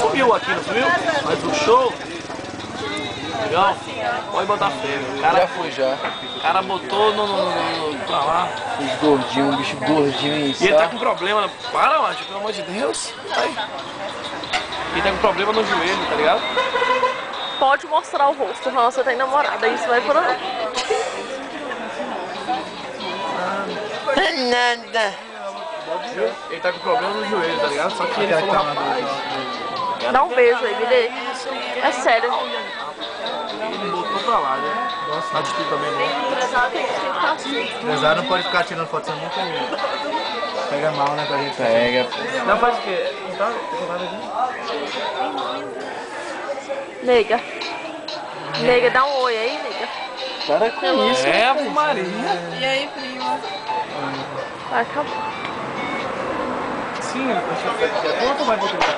Subiu aqui, não subiu? Mas o show... Legal? Pode botar fé, o cara... Já fui, já. O cara botou pra lá. Os gordinhos, um bicho gordinho E ele tá com problema, né? Para, macho, pelo amor de Deus. Aí. Ele tá com problema no joelho, tá ligado? Pode mostrar o rosto, senão você tem namorada, isso vai por aí. Nada. Ele tá com problema no joelho, tá ligado? Só que ele falou, rapaz... Dá um beijo aí, me dê. É sério. Ele botou pra lá, né? Nossa, atitude também não. Empresário não pode ficar tirando foto, senão nunca pega mal, né, pra gente. Pega. Não, faz o quê? Não tá com nada aqui? Nega. Nega, dá um oi aí, nega. Para com isso. É, Ave Maria. E aí, prima? Vai, acabou. Sim, deixa eu ver aqui. Quanto vai botar?